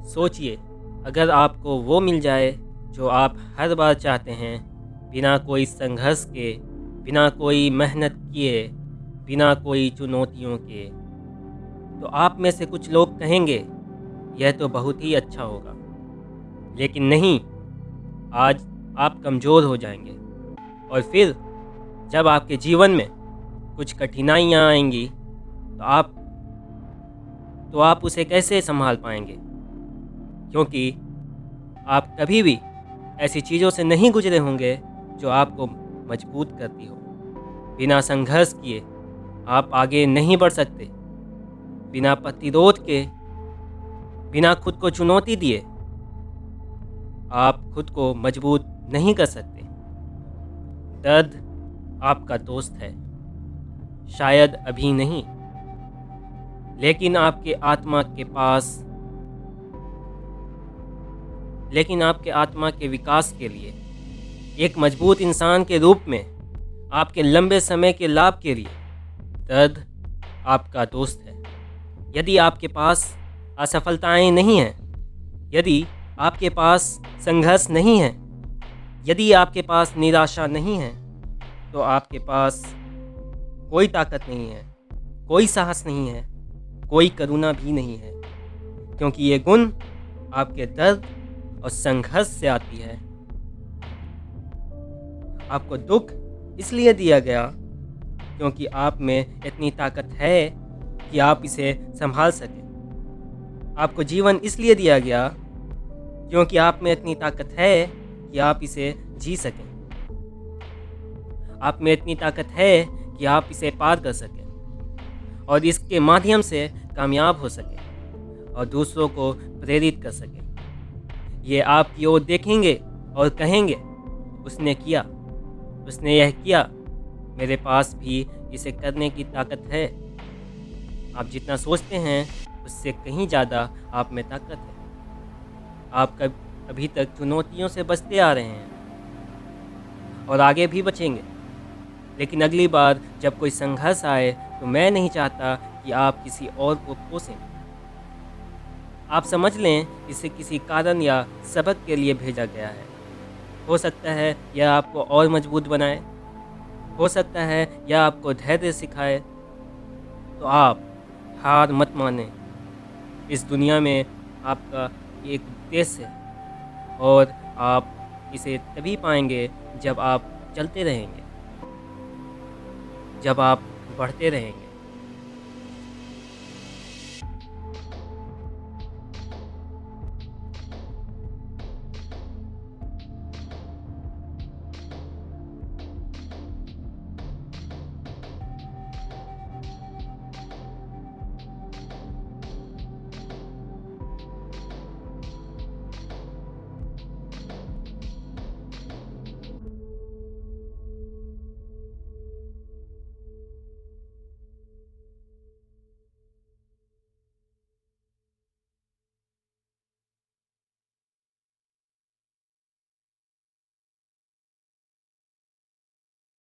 सोचिए, अगर आपको वो मिल जाए जो आप हर बार चाहते हैं, बिना कोई संघर्ष के, बिना कोई मेहनत किए, बिना कोई चुनौतियों के, तो आप में से कुछ लोग कहेंगे, यह तो बहुत ही अच्छा होगा। लेकिन नहीं, आज आप कमज़ोर हो जाएंगे और फिर जब आपके जीवन में कुछ कठिनाइयाँ आएंगी, तो आप उसे कैसे संभाल पाएंगे? क्योंकि आप कभी भी ऐसी चीज़ों से नहीं गुजरे होंगे जो आपको मजबूत करती हो। बिना संघर्ष किए आप आगे नहीं बढ़ सकते। बिना प्रतिरोध के, बिना खुद को चुनौती दिए, आप खुद को मजबूत नहीं कर सकते। दर्द आपका दोस्त है, शायद अभी नहीं, लेकिन आपके आत्मा के विकास के लिए, एक मजबूत इंसान के रूप में, आपके लंबे समय के लाभ के लिए, दर्द आपका दोस्त है। यदि आपके पास असफलताएं नहीं हैं, यदि आपके पास संघर्ष नहीं है, यदि आपके पास निराशा नहीं है, तो आपके पास कोई ताकत नहीं है, कोई साहस नहीं है, कोई करुणा भी नहीं है, क्योंकि ये गुण आपके दर्द और संघर्ष से आती है। आपको दुख इसलिए दिया गया क्योंकि आप में इतनी ताकत है कि आप इसे संभाल सकें। आपको जीवन इसलिए दिया गया क्योंकि आप में इतनी ताकत है कि आप इसे जी सकें। आप में इतनी ताकत है कि आप इसे पार कर सकें और इसके माध्यम से कामयाब हो सकें और दूसरों को प्रेरित कर सकें। ये आपकी ओर देखेंगे और कहेंगे, उसने किया, उसने यह किया, मेरे पास भी इसे करने की ताकत है। आप जितना सोचते हैं उससे कहीं ज़्यादा आप में ताकत है। आप अभी तक चुनौतियों से बचते आ रहे हैं और आगे भी बचेंगे, लेकिन अगली बार जब कोई संघर्ष आए तो मैं नहीं चाहता कि आप किसी और को कोसें। आप समझ लें इसे किसी कारण या सबक के लिए भेजा गया है। हो सकता है यह आपको और मजबूत बनाए, हो सकता है यह आपको धैर्य सिखाए। तो आप हार मत मानें। इस दुनिया में आपका एक उद्देश्य है और आप इसे तभी पाएंगे जब आप चलते रहेंगे, जब आप बढ़ते रहेंगे।